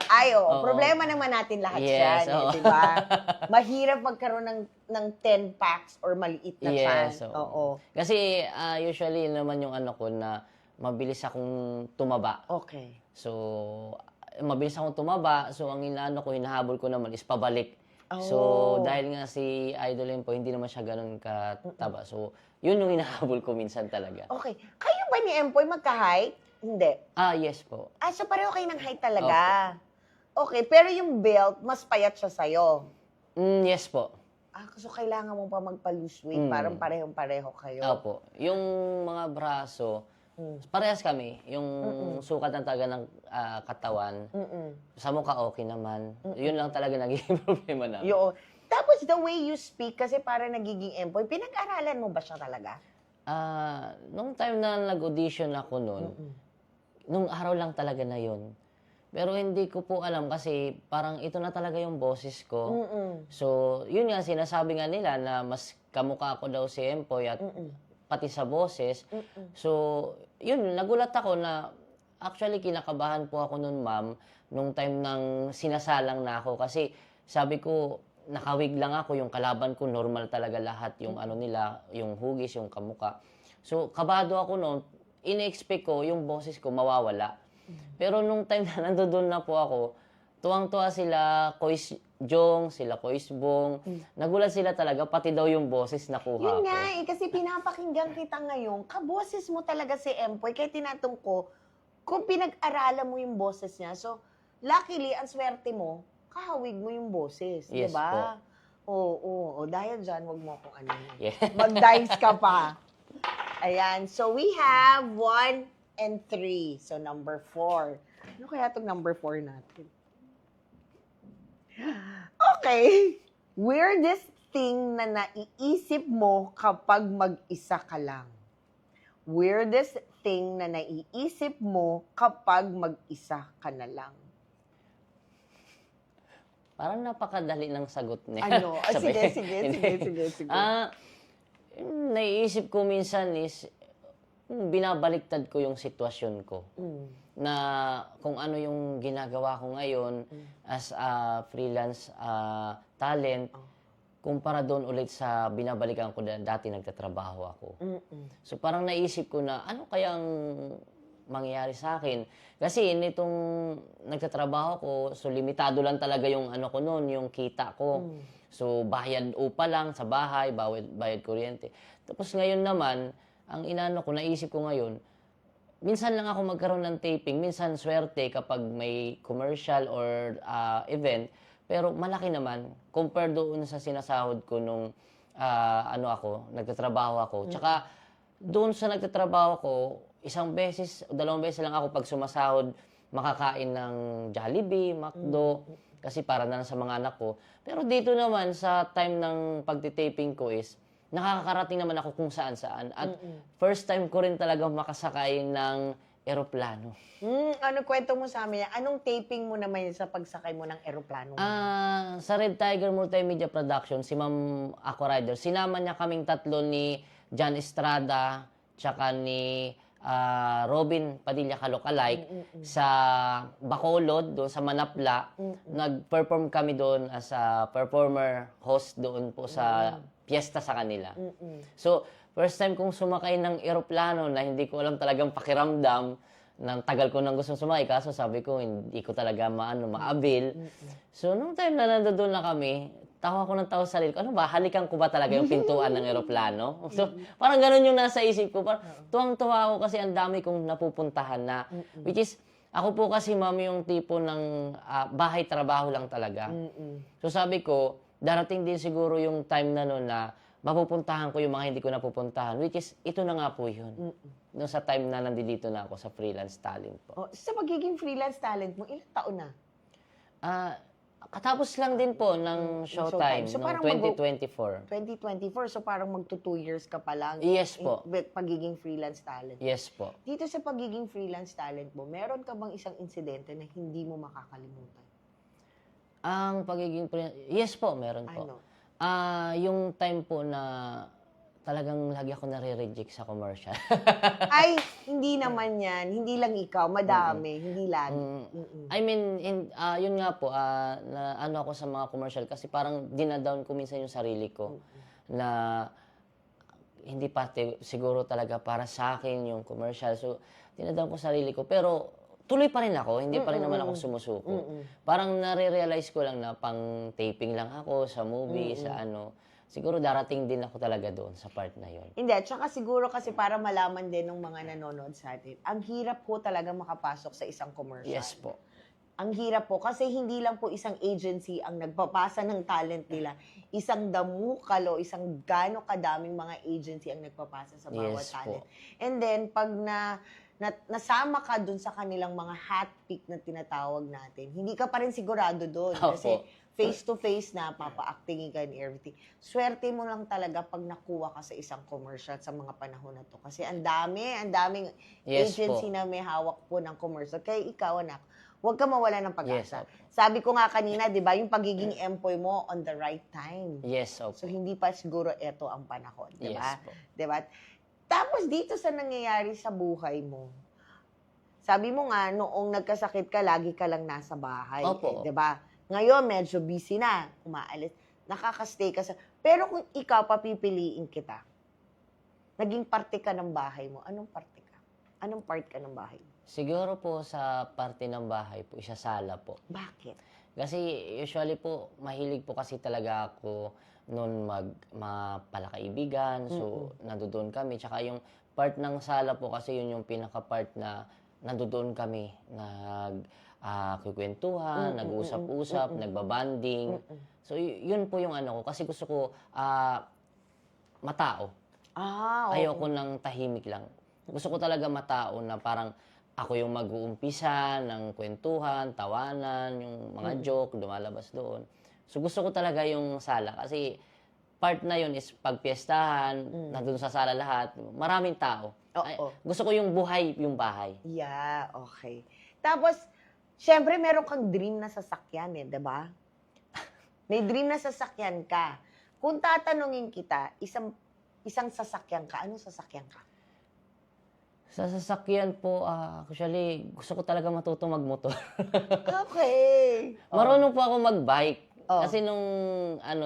Ay, oo. Oo. Problema naman natin lahat Yes, yan. oo. Di ba? Mahirap magkaroon ng 10 packs or maliit na tiyan. Yes, Oo. Kasi usually naman yung ko na mabilis akong tumaba. Okay. So, mabilis akong tumaba. So, ang hinahabol ko naman is pabalik. Oh. So, dahil nga si Idol Empo, hindi naman siya ganun kataba. So, yun yung hinahabol ko minsan talaga. Okay. Kayo ba ni Empoy magka-height? Hindi. Yes po. So pareho kayo ng height talaga. Okay, pero yung belt, mas payat siya sa'yo. Yes po. So kailangan mo pa magpa-lose weight, parang parehong-pareho kayo. Opo. Yung mga braso, parehas kami. Yung sukat ng taga ng katawan, sa mukha okay naman. Yun lang talaga nagiging problema namin. Yo. Tapos the way you speak, kasi para nagiging Empoy, pinag-aralan mo ba siya talaga? Nung time na nag-audition ako noon, nung araw lang talaga na yun. Pero hindi ko po alam kasi parang ito na talaga yung boses ko. So, yun nga, sinasabi nga nila na mas kamukha ko daw si Empoy at pati sa boses. So, yun, nagulat ako na actually kinakabahan po ako noon, ma'am, nung time nang sinasalang na ako. Kasi sabi ko, nakawig lang ako, yung kalaban ko, normal talaga lahat yung nila, yung hugis, yung kamuka. So, kabado ako noon, in-expect ko yung boses ko mawawala. Pero nung time na nandoon na po ako, tuwang-tuwa sila, Kois Jong, sila Kois Bong. Nagulat sila talaga, pati daw yung boses nakuha ko. Yun nga kasi pinapakinggan kita ngayon, kaboses mo talaga si Empoy. Kaya tinatanong ko, kung pinag-aralan mo yung boses niya, so, luckily, ang swerte mo, kahawig mo yung boses, di Yes ba? Oo. Dahil dyan, wag mo akong Yeah. Mag-dice ka pa. Ayan. So, we have 1 and 3. So, number 4. Ano kaya itong number 4 natin? Okay. Weirdest thing na naiisip mo kapag mag-isa ka lang. Weirdest thing na naiisip mo kapag mag-isa ka na lang. Parang napakadali ng sagot niya. Ano? Sabay. Sige. Naiisip ko minsan is, binabaliktad ko yung sitwasyon ko. Na kung ano yung ginagawa ko ngayon as a freelance talent, kumpara doon ulit sa binabalikan ko dati nagtatrabaho ako. So parang naisip ko na ano kayang mangyayari sa akin. Kasi nitong nagtatrabaho ko, so limitado lang talaga yung ko noon, yung kita ko. So bayad upa lang sa bahay, bayad kuryente. Tapos ngayon naman, ang naisip ko ngayon, minsan lang ako magkaroon ng taping, minsan swerte kapag may commercial or event, pero malaki naman compared doon sa sinasahod ko nung nagtatrabaho ako. Tsaka doon sa nagtatrabaho ko, isang beses, 2 beses lang ako pag sumasahod makakain ng Jollibee, McDo, kasi para na lang sa mga anak ko. Pero dito naman sa time ng pagtitaping ko is nakakarating naman ako kung saan-saan. At first time ko rin talaga makasakay ng eroplano. Ano kwento mo sa amin? Anong taping mo naman sa pagsakay mo ng eroplano? Sa Red Tiger Multimedia Production, si Ma'am Ako Rider, sinama niya kaming tatlo ni John Estrada, tsaka ni Robin Padilla Kalokalike sa Bacolod, doon sa Manapla. Nag-perform kami doon as a performer, host doon po sa piyesta sa kanila. So, first time kong sumakay ng eroplano na hindi ko alam talagang pakiramdam, nang tagal ko nang gustong sumakay, kaso sabi ko, hindi ko talaga maabil. So, nung time na nandoon na kami, tawa ko ng tawa sa sarili ko. Ano ba, halikan ko ba talaga yung pintuan ng eroplano? So, parang ganun yung nasa isip ko. Parang tuwang-tuwa ako kasi ang dami kong napupuntahan na. Which is, ako po kasi, ma'am, yung tipo ng bahay-trabaho lang talaga. So sabi ko, darating din siguro yung time na noon na mapupuntahan ko yung mga hindi ko napupuntahan. Which is, ito na nga po yun. Noong sa time na nandito na ako sa freelance talent po. Oh, sa pagiging freelance talent mo, ilang taon na? Katapos lang din po ng Showtime, So, noong parang 2024. 2024, so parang magto 2 years ka pa lang. Yes po. Pagiging freelance talent. Yes po. Dito sa pagiging freelance talent mo, meron ka bang isang insidente na hindi mo makakalimutan? Ang pagiging yes po, meron po. Ano? Yung time po na talagang lagi ako nare-reject sa commercial. Ay, hindi naman yan. Hindi lang ikaw. Madami. Hindi lagi. I mean, yun nga po, na ano ako sa mga commercial kasi parang dinadown ko minsan yung sarili ko na hindi pati siguro talaga para sa akin yung commercial. So, dinadown ko sarili ko. Pero tuloy pa rin ako. Hindi pa rin naman ako sumusuko. Parang nare-realize ko lang na pang taping lang ako sa movie, sa ano. Siguro darating din ako talaga doon sa part na yon. Hindi, tsaka siguro kasi para malaman din ng mga nanonood sa atin, ang hirap po talaga makapasok sa isang commercial. Yes po. Ang hirap po kasi hindi lang po isang agency ang nagpapasa ng talent nila. Isang damukal o isang gano'ng kadaming mga agency ang nagpapasa sa bawat Yes talent. po. And then, pag nasama ka dun sa kanilang mga hot pick na tinatawag natin, hindi ka pa rin sigurado dun. Opo. Kasi face-to-face na, papa-actingin ka and everything. Swerte mo lang talaga pag nakuha ka sa isang commercial sa mga panahon na to. Kasi ang daming Yes agency po. na may hawak po ng commercial. Kaya ikaw, anak, huwag ka mawala ng pag-asa. Yes, opo. Sabi ko nga kanina, di ba, yung pagiging empoy mo on the right time. Yes, opo. So, hindi pa siguro ito ang panahon, di ba? Yes po. Di ba? Tapos, dito sa nangyayari sa buhay mo, sabi mo nga, noong nagkasakit ka, lagi ka lang nasa bahay. Opo. Di ba? Ngayon, medyo busy na, umaalis. Nakakastay ka sa... Pero kung ikaw, papipiliin kita, naging parte ka ng bahay mo, anong parte ka? Anong part ka ng bahay mo? Siguro po sa parte ng bahay po, isa sala po. Bakit? Kasi usually po, mahilig po kasi talaga ako noon mapalakaibigan. So, nandoon kami. Tsaka yung part ng sala po kasi yun yung pinaka-part na nandoon kami. Kikwentuhan, nag-uusap-usap, nagbabanding. So, yun po yung ano ko. Kasi gusto ko matao. Okay. Ayoko ng tahimik lang. Gusto ko talaga matao na parang ako yung mag-uumpisa ng kwentuhan, tawanan, yung mga joke, lumalabas doon. So gusto ko talaga yung sala kasi part na yun is pagpiestahan, nandun sa sala lahat, maraming tao. Ay, gusto ko yung buhay, yung bahay. Yeah, okay. Tapos, syempre, meron kang dream na sasakyan eh, di ba? May dream na sasakyan ka. Kung tatanungin kita, isang sasakyan ka, anong sasakyan ka? Sa sasakyan po, actually, gusto ko talaga matutong magmotor. Okay. Marunong po ako mag-bike. Oh. Kasi nung,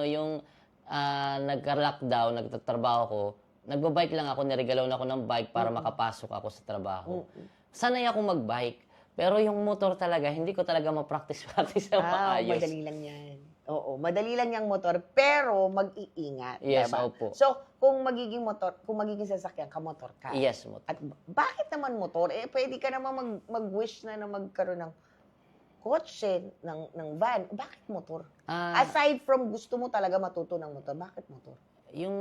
yung nagka-lockdown, nagtatrabaho ko, nagbabike lang ako, niregalaw na ako ng bike para makapasok ako sa trabaho. Sanay ako mag-bike. Pero yung motor talaga, hindi ko talaga ma-practice na maayos. Madali lang yan. Oo, madali lang yung motor, pero mag-iingat. Yes, diba? opo. So, kung magiging sasakyan ka, motor ka. Yes, motor. At bakit naman motor? Pwede ka naman mag-wish na magkaroon ng kotse, ng van. Bakit motor? Aside from gusto mo talaga matuto ng motor, bakit motor? Yung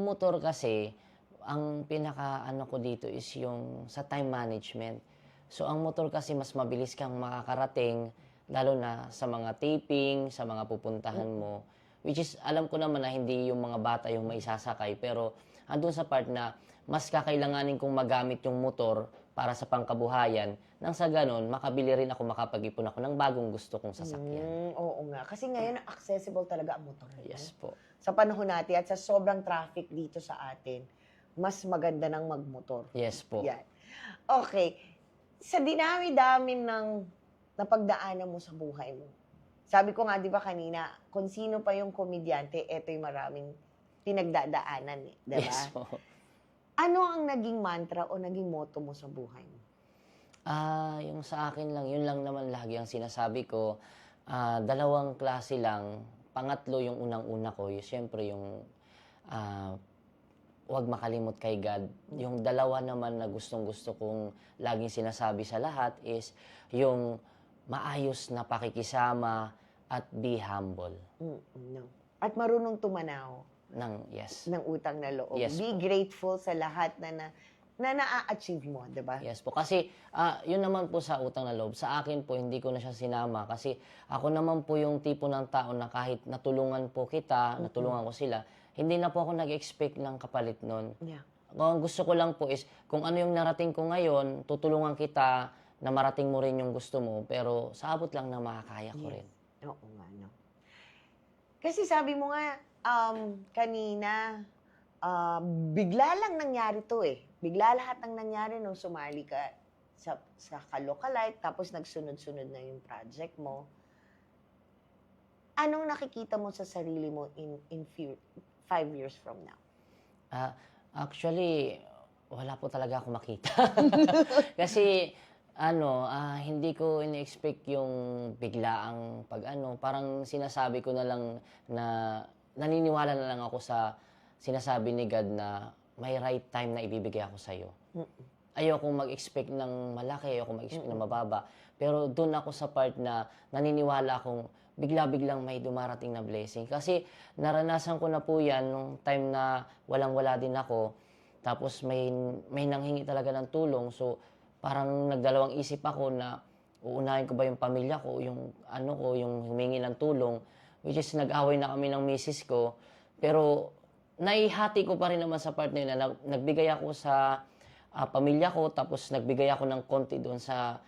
motor kasi, ang pinaka-ano ko dito is yung sa time management. So, ang motor kasi mas mabilis kang makakarating, lalo na sa mga taping, sa mga pupuntahan mo. Which is, alam ko naman na hindi yung mga bata yung maisasakay, pero andun sa part na mas kakailanganin kong magamit yung motor para sa pangkabuhayan, nang sa ganun, makabili rin ako, makapag-ipon ako ng bagong gusto kong sasakyan. Oo nga. Kasi ngayon, accessible talaga ang motor. Yes po. Sa panahon natin at sa sobrang traffic dito sa atin, mas maganda ng magmotor. Yes po. Yan. Okay. Sa dinami-dami ng napagdaanan mo sa buhay mo. Sabi ko nga, di ba kanina, kung sino pa yung komedyante, eto yung maraming pinagdadaanan eh. Di ba? Yes po. Ano ang naging mantra o naging motto mo sa buhay mo? Yung sa akin lang, yun lang naman lagi ang sinasabi ko. 2 klase lang, pangatlo, yung unang-una ko, yung siyempre yung huwag makalimot kay God. Yung dalawa naman na gustong-gusto kong laging sinasabi sa lahat is yung maayos na pakikisama at be humble. No. At marunong tumanaw Yes. ng utang na loob. Yes Be grateful sa lahat na na-achieve mo, di ba? Yes po. Kasi yun naman po sa utang na loob. Sa akin po, hindi ko na siya sinama. Kasi ako naman po yung tipo ng tao na kahit natulungan po kita, natulungan ko sila, hindi na po ako nag-expect ng kapalit nun. Yeah. Ang gusto ko lang po is, kung ano yung narating ko ngayon, tutulungan kita na marating mo rin yung gusto mo, pero sa abot lang na makakaya ko rin. Oo nga, no. Kasi sabi mo nga, kanina, bigla lang nangyari to eh. Bigla lahat ng nangyari nung sumali ka sa Kalokalike, tapos nagsunod-sunod na yung project mo. Anong nakikita mo sa sarili mo in 5 years from now? Actually, wala po talaga ako makita. Kasi, hindi ko in-expect yung biglaang parang sinasabi ko na lang na naniniwala na lang ako sa sinasabi ni God na may right time na ibibigay ako sa'yo. Ayoko mag-expect ng malaki, ayoko mag-expect ng mababa. Pero doon ako sa part na naniniwala akong bigla-biglang may dumarating na blessing. Kasi naranasan ko na po yan nung time na walang-wala din ako. Tapos may nanghingi talaga ng tulong. So parang nagdalawang isip ako na uunahin ko ba yung pamilya ko, yung yung humingi ng tulong. Which is nag-away na kami ng misis ko. Pero naihati ko pa rin naman sa part na yun na nagbigay ako sa pamilya ko, tapos nagbigay ako ng konti doon sa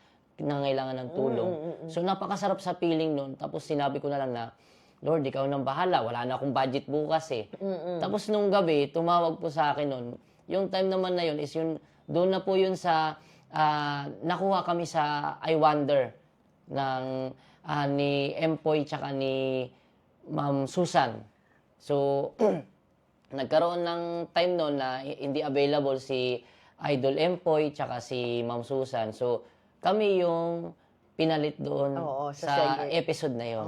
nangailangan ng tulong. So napakasarap sa feeling noon. Tapos sinabi ko na lang na, Lord, ikaw nang bahala. Wala na akong budget bukas eh. Tapos nung gabi, tumawag po sa akin noon. Yung time naman na yun is yun, doon na po yun sa, nakuha kami sa I Wonder ng ni Empoy tsaka ni Ma'am Susan. So, nagkaroon ng time noon na hindi available si Idol Empoy tsaka si Ma'am Susan. So, kami yung pinalit doon sa episode na yon.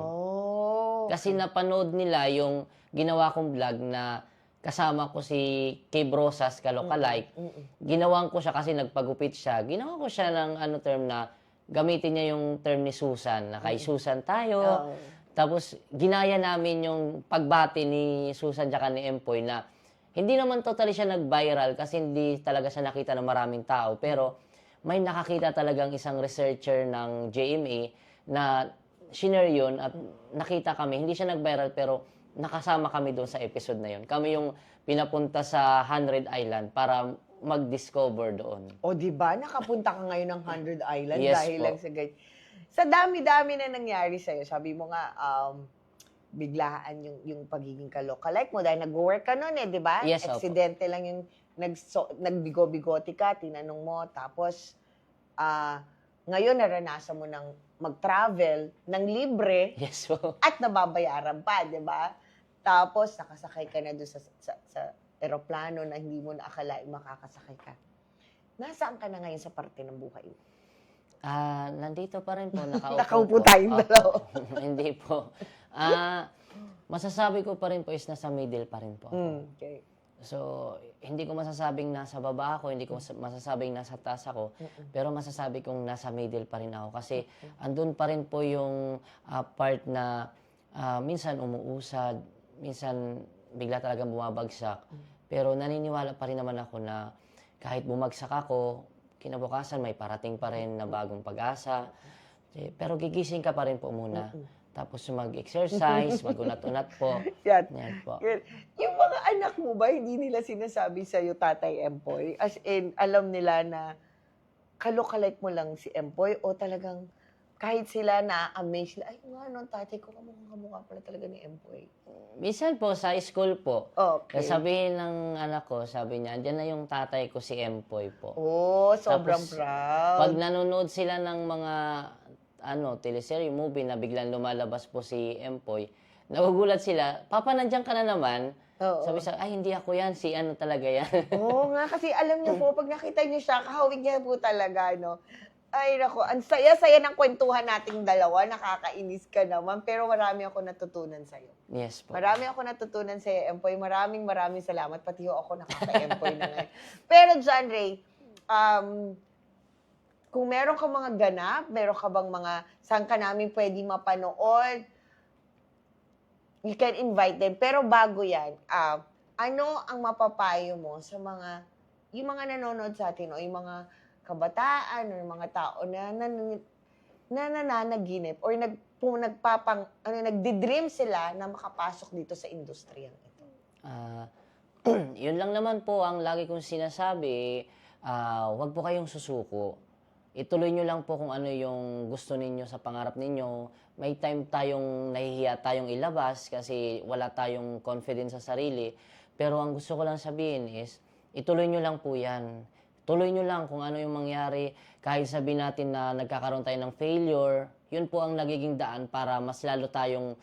Kasi napanood nila yung ginawa kong vlog na kasama ko si Kay Brosas, Kalokalike. Ginawan ko siya kasi nagpagupit siya. Ginawa ko siya ng term na gamitin niya yung term ni Susan, na kay Susan tayo. Tapos, ginaya namin yung pagbati ni Susan tsaka ni Empoy na hindi naman totally siya nag-viral kasi hindi talaga siya nakita ng maraming tao. Pero, may nakakita talagang isang researcher ng JMA na shinare yun at nakita kami. Hindi siya nag-viral pero nakasama kami doon sa episode na yun. Kami yung pinapunta sa 100 Island para mag-discover doon. O, di ba? Nakapunta ka ngayon ng 100 Island Yes dahil po. lang sa ganyan. Sa dami-dami na nangyari sa'yo, sabi mo nga, biglaan yung pagiging Kalokalike mo dahil nag-work ka noon eh, di ba? Yes, opo. Aksidente lang yung nagbigo-bigoti ka, tinanong mo, tapos ngayon naranasan mo ng mag-travel ng libre Yes po. at nababayaran pa, di ba? Tapos nakasakay ka na doon sa eroplano na hindi mo naakalain makakasakay ka. Nasaan ka na ngayon sa parte ng buhay mo? Nandito pa rin po, nakaupo Nakaupo po. tayong Opo. dalawa. Hindi po. Masasabi ko pa rin po is nasa middle pa rin po ako. Okay. So, hindi ko masasabing nasa baba ako, hindi ko masasabing nasa taas ako, pero masasabi kong nasa middle pa rin ako. Kasi andun pa rin po yung part na minsan umuusad, minsan bigla talagang bumabagsak. Pero naniniwala pa rin naman ako na kahit bumagsak ako, kinabukasan may parating pa rin na bagong pag-asa. Pero gigising ka pa rin po muna. Tapos mag-exercise, magunat-unat po. Yan. Yan po. Yung mga anak mo ba, hindi nila sinasabi sa'yo, Tatay Empoy? As in, alam nila na Kalokalike mo lang si Empoy o talagang kahit sila na-amaze sila, ay nga, no, tatay ko, kamukha pala talaga ni Empoy. Minsan po, sa school po, Okay. sabihin ng anak ko, sabi niya, andyan na yung tatay ko si Empoy po. Oh, sobrang Tapos, proud. Pag nanonood sila ng mga teleserye, movie na biglang lumalabas po si Empoy, nagugulat sila, Papa, nandiyan ka na naman. Oo. Sabi sa, ay, hindi ako yan, si ano talaga yan. Oo nga, kasi alam niyo po, pag nakita niyo siya, kahawig niya po talaga, no? Ay, nako. Ang saya-saya ng kwentuhan nating dalawa. Nakakainis ka naman. Pero marami ako natutunan sa'yo. Yes po. Marami ako natutunan sa'yo, Empoy. Maraming salamat. Pati ho ako nakaka-Empoy na ngayon. Pero, John Ray, kung meron ka mga ganap, meron ka bang mga saan ka namin pwede mapanood, you can invite them. Pero bago yan, ano ang mapapayo mo sa yung mga nanonood sa atin o yung mga kabataan o yung mga tao na nananaginip or nagdi-dream sila na makapasok dito sa industriyang ito? Yun lang naman po ang lagi kong sinasabi, huwag po kayong susuko. Ituloy nyo lang po kung ano yung gusto ninyo sa pangarap ninyo. May time tayong nahihiya tayong ilabas kasi wala tayong confidence sa sarili. Pero ang gusto ko lang sabihin is, ituloy nyo lang po yan. Tuloy nyo lang kung ano yung mangyari. Kahit sabihin natin na nagkakaroon tayo ng failure, yun po ang nagiging daan para mas lalo tayong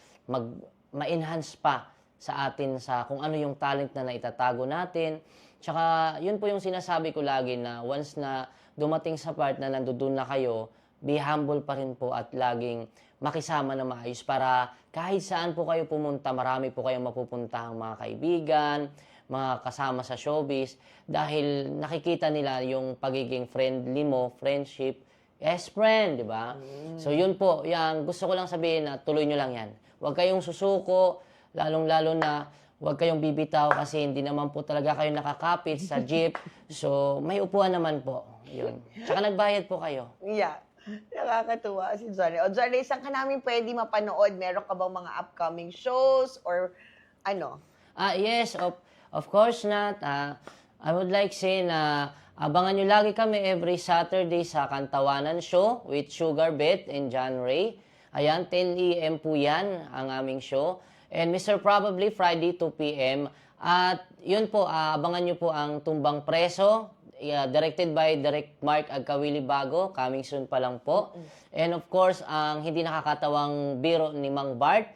ma-enhance pa sa atin sa kung ano yung talent na naitatago natin. Tsaka yun po yung sinasabi ko lagi na once na dumating sa part na nandoon na kayo, be humble pa rin po at laging makisama na maayos para kahit saan po kayo pumunta, marami po kayong mapupuntahang mga kaibigan, mga kasama sa showbiz, dahil nakikita nila yung pagiging friendly mo, friendship, best friend, di ba? So yun po, yung gusto ko lang sabihin na tuloy nyo lang yan. Huwag kayong susuko, lalong-lalo na huwag kayong bibitaw kasi hindi naman po talaga kayo nakakapit sa jeep. So may upuan naman po. Yun. Tsaka nagbayad po kayo. Yeah. Nakakatuwa si Johnny. O Johnny, saan ka namin pwede mapanood? Meron ka bang mga upcoming shows or ano? Yes, of course not. I would like say na abangan nyo lagi kami every Saturday sa Kantawanan Show with Sugar Beth and John Ray. Ayan, 10 a.m. po yan ang aming show. And Mr. Probably Friday 2 p.m. At yun po, abangan nyo po ang Tumbang Preso, directed by Direk Mark Agkawili Bago, coming soon pa lang po. And of course, ang hindi nakakatawang biro ni Mang Bart,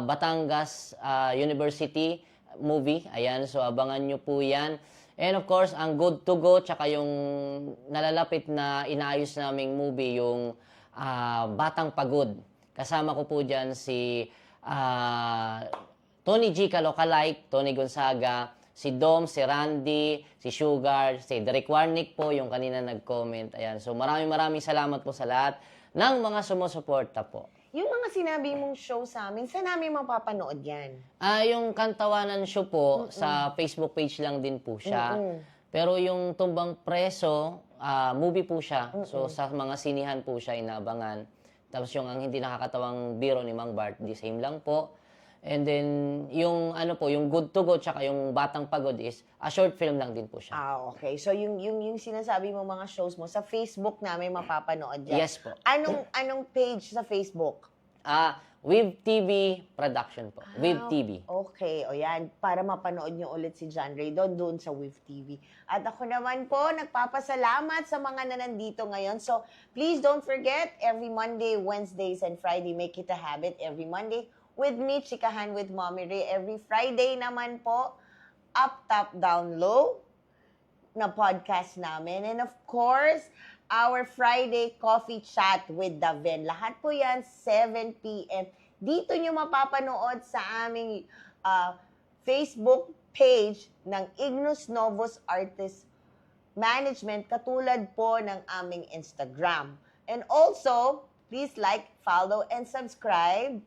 Batangas University movie. Ayan, so abangan nyo po yan. And of course, ang Good to Go, tsaka yung nalalapit na inaayos naming movie, yung Batang Pagod. Kasama ko po dyan si Tony G. Kalokalike, Tony Gonzaga, si Dom, si Randy, si Sugar, si Derek Warnick po, yung kanina nag-comment. Ayan, so maraming salamat po sa lahat ng mga sumusuporta po. Yung mga sinabi mong show sa amin, saan namin mapapanood yan? Yung Kantawanan Show po, sa Facebook page lang din po siya. Pero yung Tumbang Preso, movie po siya. So sa mga sinihan po siya inaabangan. Tapos yung ang hindi nakakatawang biro ni Mang Bart, the same lang po. And then, yung yung Good to Go, tsaka yung Batang Pagod is, a short film lang din po siya. Okay. So, yung sinasabi mo mga shows mo, sa Facebook namin mapapanood yan. Yes po. Anong page sa Facebook? Wave TV Production po. Wave TV. Okay. O yan, para mapanood nyo ulit si John Ray doon sa Wave TV. At ako naman po, nagpapasalamat sa mga nandito ngayon. So, please don't forget, every Monday, Wednesdays, and Friday, make it a habit. Every Monday, with me, Chikahan with Mommy Ray. Every Friday naman po, Up, Top, Down, Low na podcast namin. And of course, our Friday Coffee Chat with Daven. Lahat po yan, 7 p.m. Dito nyo mapapanood sa aming Facebook page ng Ignos Novos Artist Management, katulad po ng aming Instagram. And also, please like, follow, and subscribe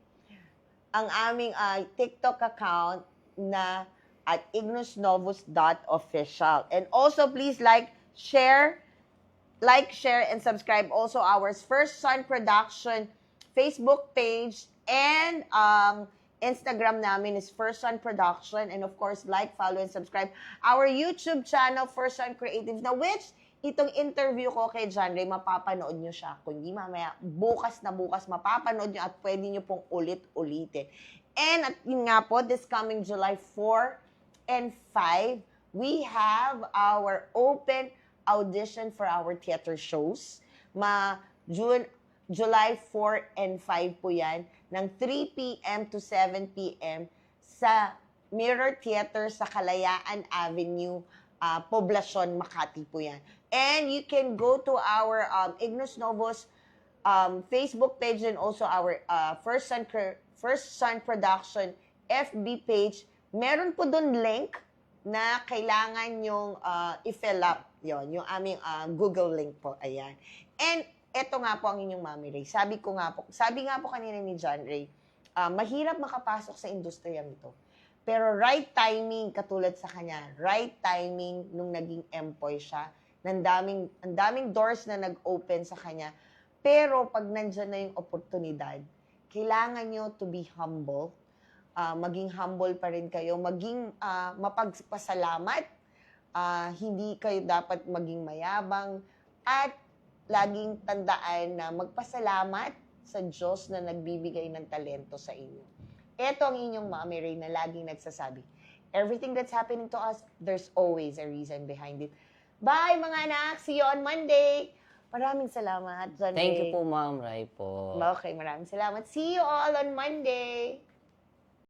ang aming TikTok account na at ignosnovos.official. And also, please like, share, and subscribe also our First Son Production Facebook page and Instagram namin is First Son Production. And of course, like, follow, and subscribe our YouTube channel, First Son Creative, na which itong interview ko kay John Ray, mapapanood nyo siya. Kundi mamaya, bukas na bukas, mapapanood nyo at pwede nyo pong ulit-ulitin. And at yun nga po, this coming July 4 and 5, we have our open audition for our theater shows. July 4 and 5 po yan, ng 3 p.m. to 7 p.m. sa Mirror Theater sa Kalayaan Avenue, Poblacion, Makati po yan. And you can go to our Ignos Novos Facebook page and also our First Son Production FB page. Meron po doon link na kailangan yung i-fill up. Yon, yung aming Google link po. Ayan. And eto nga po ang inyong Mami Ray. Sabi nga po kanina ni John Ray, mahirap makapasok sa industriyang ito. Pero right timing, katulad sa kanya, right timing nung naging empoy siya, ang daming doors na nag-open sa kanya. Pero pag nandyan na yung oportunidad, kailangan nyo to be humble, maging humble pa rin kayo, maging mapagpasalamat, hindi kayo dapat maging mayabang, at laging tandaan na magpasalamat sa Diyos na nagbibigay ng talento sa inyo. Ito ang inyong Mami Ray na laging nagsasabi, everything that's happening to us, there's always a reason behind it. Bye mga anak! See you on Monday! Maraming salamat, John Thank Ray. you po, Ma'am Ray po. Okay, maraming salamat. See you all on Monday!